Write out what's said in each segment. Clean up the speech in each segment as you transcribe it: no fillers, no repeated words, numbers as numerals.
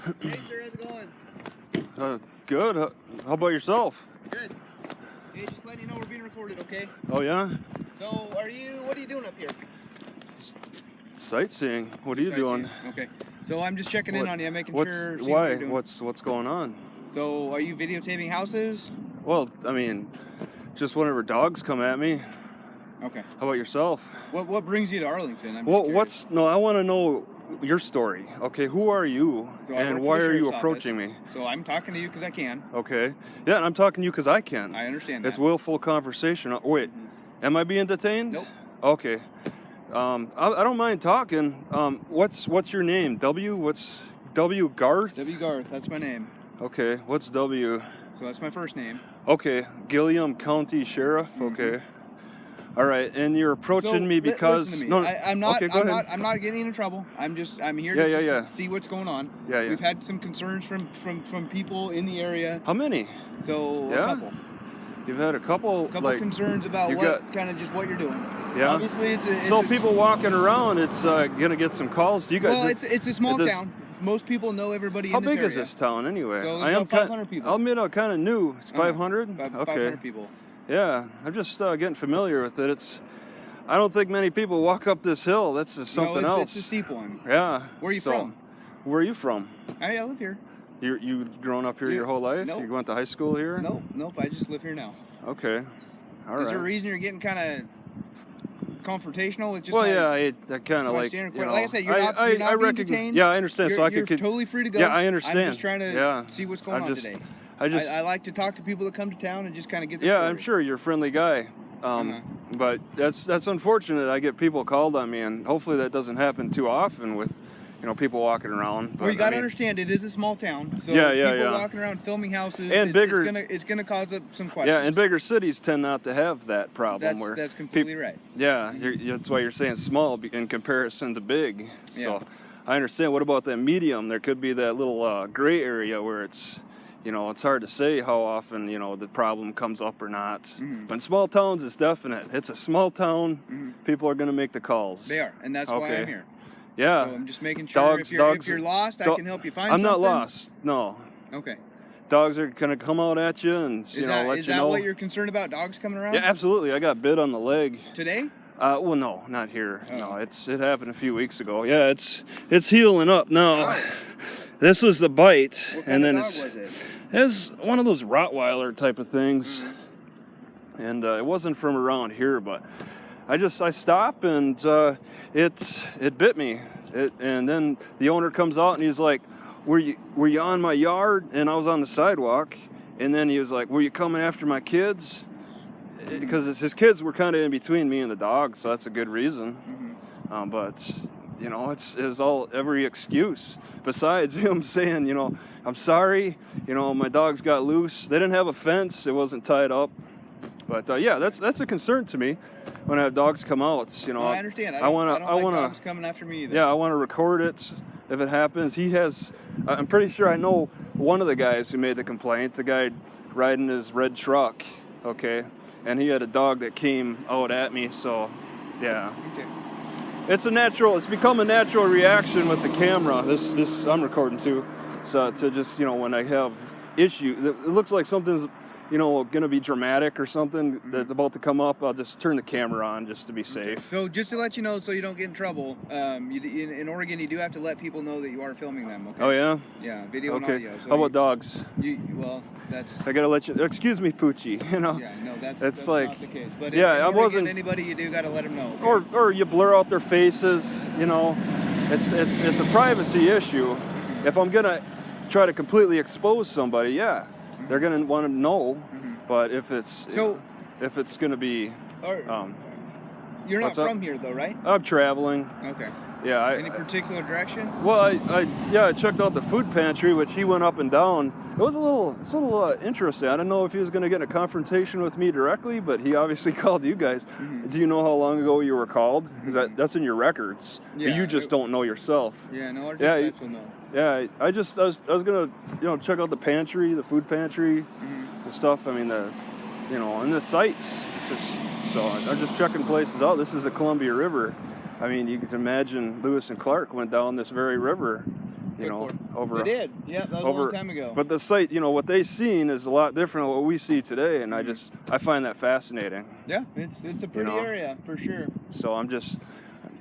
Hey, sir, how's it going? Good. How about yourself? Good. Hey, just letting you know we're being recorded, okay? Oh yeah. So, what are you doing up here? Sightseeing. What are you doing? Okay. So I'm just checking in on you, making sure. See Why? What you're doing. What's going on? So, are you videotaping houses? Well, I mean, just whenever dogs come at me. Okay. How about yourself? What brings you to Arlington? I'm Well, just I want to know your story. Okay, who are you, So and I work for why the are you sheriff's approaching office. me? So I'm talking to you because I can. Okay. Yeah, and I'm talking to you because I can. I understand that. It's willful conversation. Wait, am I being detained? Nope. Okay. I don't mind talking. What's your name? What's W Garth? W. Garth, that's my name. Okay. What's W? So that's my first name. Okay. Gilliam County Sheriff. Okay. All right. And you're approaching me because listen to me. I'm not. Okay, go ahead. I'm not getting into trouble. I'm here Yeah, to yeah, just see what's going on. Yeah, yeah. We've had some concerns from people in the area. How many? So Yeah? a couple. You've had a couple. Concerns about you what kind of just what you're doing. Yeah. Obviously, it's So people walking around, it's gonna get some calls. You guys. Well, it's a small town. Most people know everybody How in this big area. is this town anyway? So there's about 500 people. I'll admit I'm kind of new. It's 500. About Okay. 500 people. Yeah, I'm just getting familiar with it. I don't think many people walk up this hill. That's just something No, else. it's a steep one. Yeah. Where are you from? Where are you from? I live here. You've grown up here your whole life? Nope. You went to high school here? Nope. I just live here now. Okay. All right. Is there a reason you're getting kind of confrontational with just? Well, my, yeah, I kind of like. standard You know, like I said, you're not being detained. Yeah, I understand. You're, so I you're could. totally free to go. Yeah, I understand. I'm just trying to see what's going on today. I like to talk to people that come to town and just kind of get their story. I'm sure you're a friendly guy. But that's unfortunate. I get people called on me, and hopefully that doesn't happen too often with, people walking around. But, well, you got to understand, it is a small town, so people walking around filming houses, and it's gonna cause up some questions. Yeah, and bigger cities tend not to have that problem. That's completely right. Yeah, that's why you're saying small in comparison to big. So I understand. What about that medium? There could be that little gray area where it's. It's hard to say how often, the problem comes up or not. But in small towns, it's definite. It's a small town. People are going to make the calls. They are, and that's why I'm here. Yeah. So I'm just making sure if you're lost, I can help you find something. I'm not lost, no. Okay. Dogs are going to come out at you and, let you know. Is that what you're concerned about, dogs coming around? Yeah, absolutely. I got bit on the leg. Today? Well, no, not here. Oh. No, it happened a few weeks ago. Yeah, it's healing up now. Oh. This was the bite. What kind of dog was it? It's one of those Rottweiler type of things, and it wasn't from around here. But I stopped and it bit me. And then the owner comes out and he's like, "Were you on my yard?" And I was on the sidewalk. And then he was like, "Were you coming after my kids?" Because his kids were kind of in between me and the dog, so that's a good reason. But. It's all every excuse besides him saying, "I'm sorry, my dogs got loose. They didn't have a fence. It wasn't tied up." But that's a concern to me when I have dogs come out. Well, I understand. I don't like dogs coming after me either. Yeah, I want to record it if it happens. I'm pretty sure I know one of the guys who made the complaint, the guy riding his red truck, okay? And he had a dog that came out at me, so yeah. Okay. It's become a natural reaction with the camera. This I'm recording too. So to just, when I have issue, it looks like something's, going to be dramatic or something that's about to come up, I'll just turn the camera on just to be safe. Okay. So just to let you know, so you don't get in trouble, in Oregon, you do have to let people know that you are filming them, okay? Oh, yeah? Yeah, video and audio. So how about dogs? That's... I got to let you... Excuse me, Poochie, Yeah, no, that's like, not the case. But yeah, if Oregon, anybody you do got to let them know. Okay? Or you blur out their faces, It's a privacy issue. If I'm going to try to completely expose somebody, they're going to want to know. But if it's going to be... you're not from here, though, right? I'm traveling. Okay. Yeah. Any particular direction? Well, I checked out the food pantry, which he went up and down. It was a little interesting. I didn't know if he was going to get in a confrontation with me directly, but he obviously called you guys. Do you know how long ago you were called? Because that's in your records. Yeah, but you just don't know yourself. Yeah, no, our dispatch will know. Yeah, I was gonna check out the pantry, the food pantry, the stuff. I mean and the sites. I'm just checking places out. This is the Columbia River. I mean, you can imagine Lewis and Clark went down this very river, Good know, for it. over. They did. Yeah, that was a long time ago. But the site, you know, what they seen is a lot different than what we see today, and I find that fascinating. Yeah, it's a pretty area for sure. So I'm just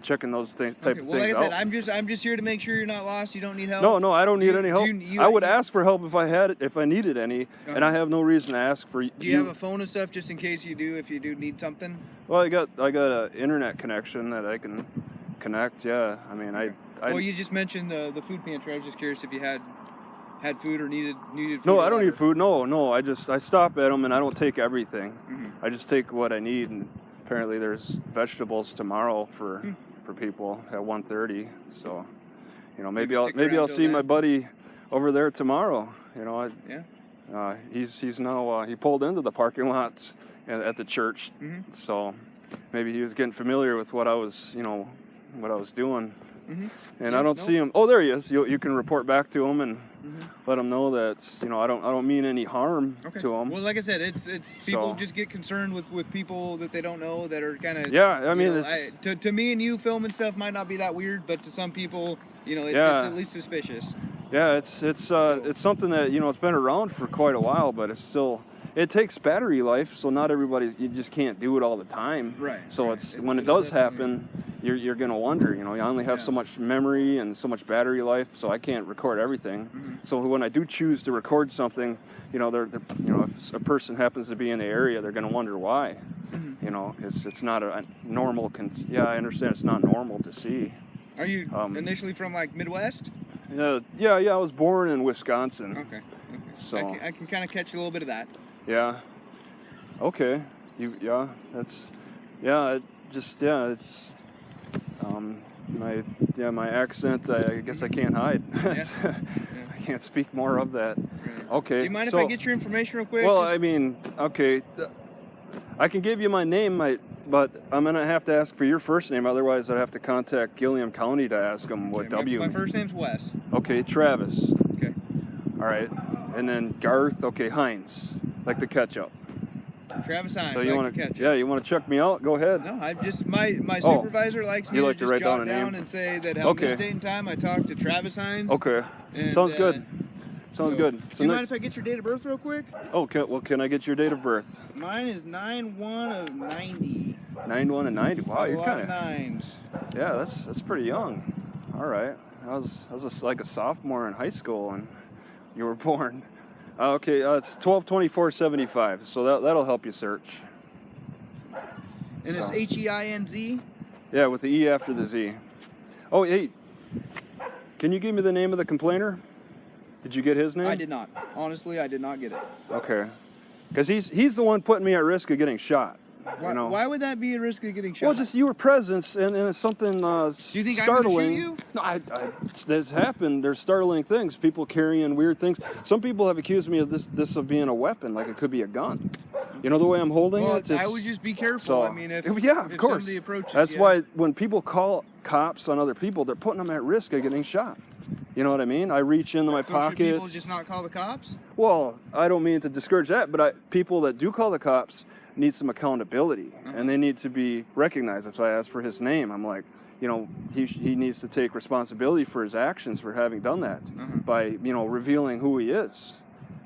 checking those type of things out. Well, like I said, I'm just here to make sure you're not lost. You don't need help. No, I don't need any help. I would ask for help if I needed any, and I have no reason to ask for. Do you have a phone and stuff just in case if you do need something? Well, I got an internet connection that I can connect. Yeah, I mean, Well, you just mentioned the food pantry. I was just curious if you had food or needed food. No, I don't need food. No, I stop at them and I don't take everything. I just take what I need, and apparently there's vegetables tomorrow for people at 1:30. So, you know, maybe I'll see my buddy over there tomorrow. You know, he's now he pulled into the parking lots at the church, so maybe he was getting familiar with what I was doing. And I don't see him. Oh, there he is. You can report back to him and let him know that, you know, I don't mean any harm to him. Well, like I said, it's people just get concerned with people that they don't know that are kind of. Yeah, I mean, to me and you, filming stuff might not be that weird, but to some people, you know, it's at least suspicious. Yeah, it's something that, you know, it's been around for quite a while, but it takes battery life, so not you just can't do it all the time. Right. So when it does happen, you're gonna wonder, you know, you only have so much memory and so much battery life, so I can't record everything. So when I do choose to record something, you know, if a person happens to be in the area, they're gonna wonder why. You know, it's not a normal. I understand it's not normal to see. Are you initially from like Midwest? Yeah. I was born in Wisconsin. Okay. So I can kind of catch a little bit of that. Yeah. Okay. It's my accent. I guess I can't hide. I can't speak more of that. Right. Okay. Do you mind if I get your information real quick? Well, I mean, okay, I can give you my name, but I'm gonna have to ask for your first name. Otherwise, I'd have to contact Gilliam County to ask them what W. My first name's Wes. Okay, Travis. Okay. All right, and then Garth. Okay, Hines, like the ketchup. Travis Hines. So you want to? Yeah, you want to check me out? Go ahead. No, I just my supervisor likes me to just jot down and say that on this date and time I talked to Travis Hines. Okay. Sounds good. Sounds good. So do you mind if I get your date of birth real quick? Okay. Well, can I get your date of birth? Mine is 9/1 of 90. 9/1 of 90. Wow, you're kind of nines. Yeah, that's pretty young. All right. I was like a sophomore in high school when you were born. Okay, it's 12/24/75. So that'll help you search. And it's Heinz? Yeah, with the E after the Z. Oh, hey. Can you give me the name of the complainer? Did you get his name? I did not. Honestly, I did not get it. Okay. Because he's the one putting me at risk of getting shot. Why would that be a risk of getting shot? Well, just your presence and it's something Do you think startling. I'm going to shoot you? No, it's happened. There's startling things. People carrying weird things. Some people have accused me of this of being a weapon, like it could be a gun. You know the way I'm holding it? I would just be careful. So, I mean, if of course. somebody approaches, that's why when people call cops on other people, they're putting them at risk of getting shot. You know what I mean? I reach into my pockets. Should people just not call the cops? Well, I don't mean to discourage that, but people that do call the cops need some accountability, and they need to be recognized. That's why I asked for his name. I'm like, you know, he needs to take responsibility for his actions for having done that by, you know, revealing who he is.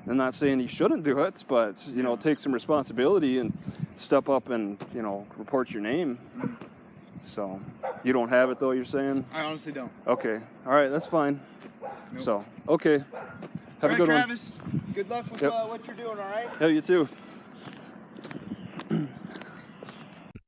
I'm not saying he shouldn't do it, but, you know, take some responsibility and step up and, you know, report your name. So, you don't have it though, you're saying? I honestly don't. Okay. All right, that's fine. Nope. So, okay. Have a good Travis. one. Good luck with what you're doing, all right? Yeah, you too.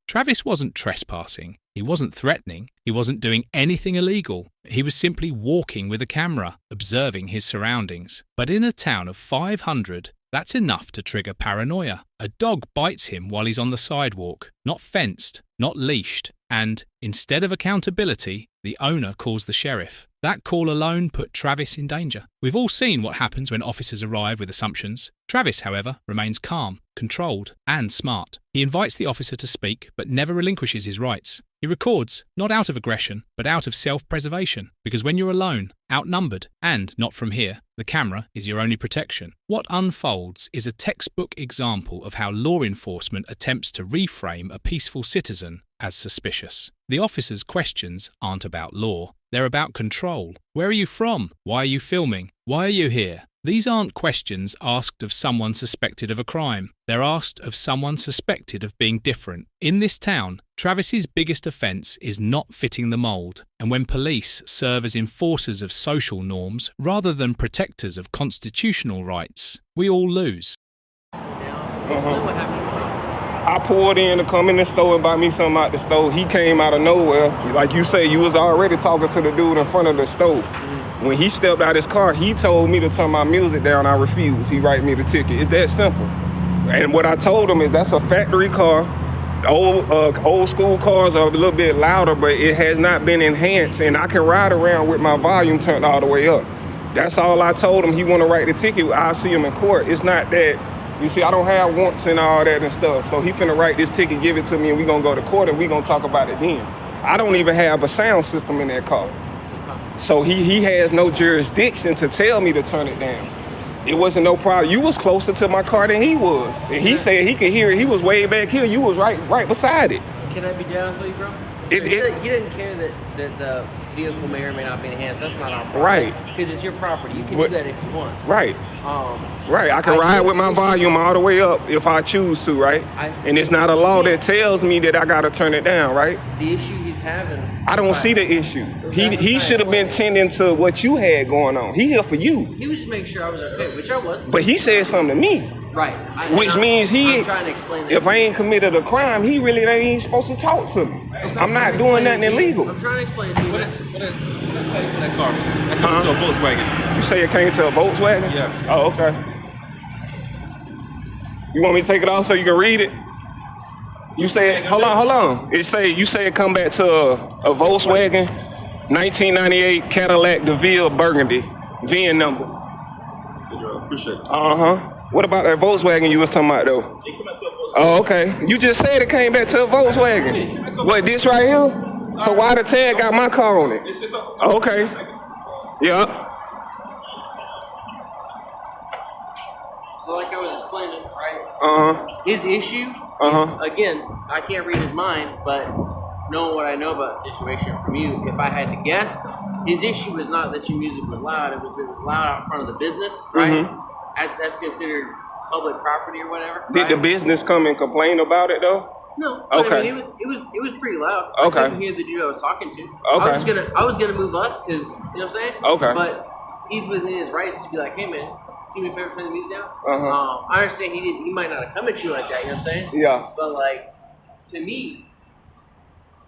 Travis wasn't trespassing, he wasn't threatening, he wasn't doing anything illegal. He was simply walking with a camera, observing his surroundings. But in a town of 500, that's enough to trigger paranoia. A dog bites him while he's on the sidewalk, not fenced, not leashed, and instead of accountability, the owner calls the sheriff. That call alone put Travis in danger. We've all seen what happens when officers arrive with assumptions. Travis, however, remains calm, controlled, and smart. He invites the officer to speak, but never relinquishes his rights. He records, not out of aggression, but out of self-preservation, because when you're alone, outnumbered, and not from here, the camera is your only protection. What unfolds is a textbook example of how law enforcement attempts to reframe a peaceful citizen as suspicious. The officer's questions aren't about law, they're about control. Where are you from? Why are you filming? Why are you here? These aren't questions asked of someone suspected of a crime. They're asked of someone suspected of being different. In this town, Travis's biggest offence is not fitting the mould, and when police serve as enforcers of social norms rather than protectors of constitutional rights, we all lose. I pulled in to come in the store and buy me something out the store. He came out of nowhere. Like you say, you was already talking to the dude in front of the store. When he stepped out his car, he told me to turn my music down. I refused. He write me the ticket. It's that simple. And what I told him is that's a factory car. Old school cars are a little bit louder, but it has not been enhanced, and I can ride around with my volume turned all the way up. That's all I told him. He want to write the ticket. I'll see him in court. It's not that, you see, I don't have wants and all that and stuff. So he finna write this ticket, give it to me, and we gonna go to court and we gonna talk about it then. I don't even have a sound system in that car. So he has no jurisdiction to tell me to turn it down. It wasn't no problem. You was closer to my car than he was. And he said he could hear it. He was way back here. You was right beside it. Can I be honest with you, bro? He didn't care that the vehicle may or may not be enhanced. That's not our problem. Right. Because it's your property. You can do that if you want. Right. Right. I can ride with my volume all the way up if I choose to, right? And it's not a law that tells me that I got to turn it down, right? The issue he's having. I don't see the issue. He should have been tending to what you had going on. He here for you. He was just making sure I was okay, which I was. But he said something to me. Right. Which means I'm trying to explain that. if I ain't committed a crime, he really ain't supposed to talk to me. Okay, I'm not doing nothing illegal. I'm trying to explain to you. What did that car? That came to a Volkswagen. You say it came to a Volkswagen? Yeah. Oh, okay. You want me to take it off so you can read it? You say, hold on. You say it come back to a Volkswagen, 1998 Cadillac DeVille Burgundy, VIN number. Appreciate it. What about that Volkswagen you was talking about though? It came back to a Volkswagen. Oh, okay. You just said it came back to a Volkswagen. What, this right here? So why the tag got my car on it? Oh, okay. Yeah. So like I was explaining, right? His issue, again, I can't read his mind, but knowing what I know about the situation from you, if I had to guess, his issue was not that your music was loud, it was that it was loud out front of the business, right? As that's considered public property or whatever. Did the business come and complain about it though? No. But Okay. I mean, it was pretty loud. Okay. I couldn't hear the dude I was talking to. Okay. I was gonna move us because you know what I'm saying. Okay. But he's within his rights to be like, hey man, do me a favor, turn the music down. I understand he might not have come at you like that. You know what I'm saying? Yeah. But like, to me,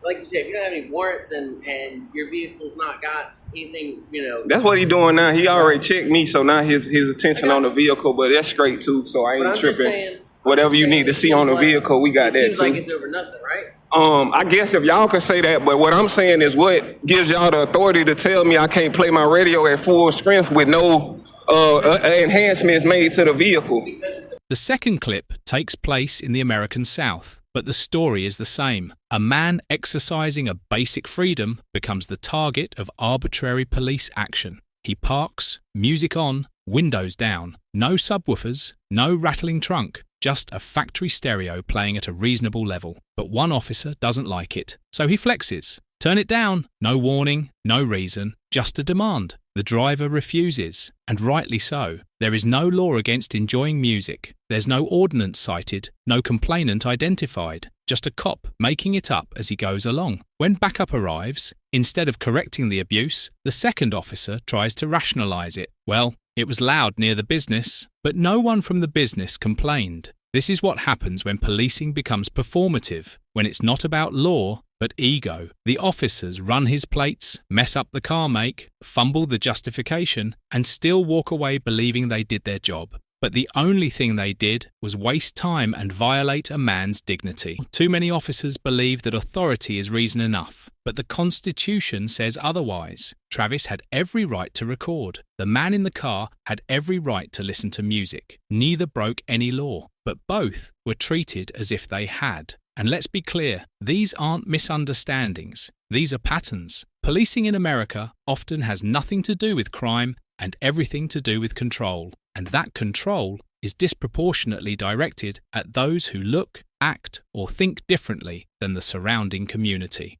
like you said, if you don't have any warrants and your vehicle's not got anything, you know. That's what he doing now. He already checked me, so now his attention on the vehicle, but that's straight too, so I But ain't I'm just tripping. saying, Whatever you need to see on the vehicle, we got that It seems too. like it's over nothing, right? I guess if y'all can say that, but what I'm saying is what gives y'all the authority to tell me I can't play my radio at full strength with no enhancements made to the vehicle. The second clip takes place in the American South, but the story is the same. A man exercising a basic freedom becomes the target of arbitrary police action. He parks, music on, windows down, no subwoofers, no rattling trunk, just a factory stereo playing at a reasonable level. But one officer doesn't like it, so he flexes. Turn it down. No warning, no reason, just a demand. The driver refuses, and rightly so. There is no law against enjoying music. There's no ordinance cited, no complainant identified, just a cop making it up as he goes along. When backup arrives, instead of correcting the abuse, the second officer tries to rationalise it. Well, it was loud near the business, but no one from the business complained. This is what happens when policing becomes performative, when it's not about law, but ego. The officers run his plates, mess up the car make, fumble the justification, and still walk away believing they did their job. But the only thing they did was waste time and violate a man's dignity. Too many officers believe that authority is reason enough, but the Constitution says otherwise. Travis had every right to record. The man in the car had every right to listen to music. Neither broke any law, but both were treated as if they had. And let's be clear, these aren't misunderstandings. These are patterns. Policing in America often has nothing to do with crime and everything to do with control. And that control is disproportionately directed at those who look, act or think differently than the surrounding community.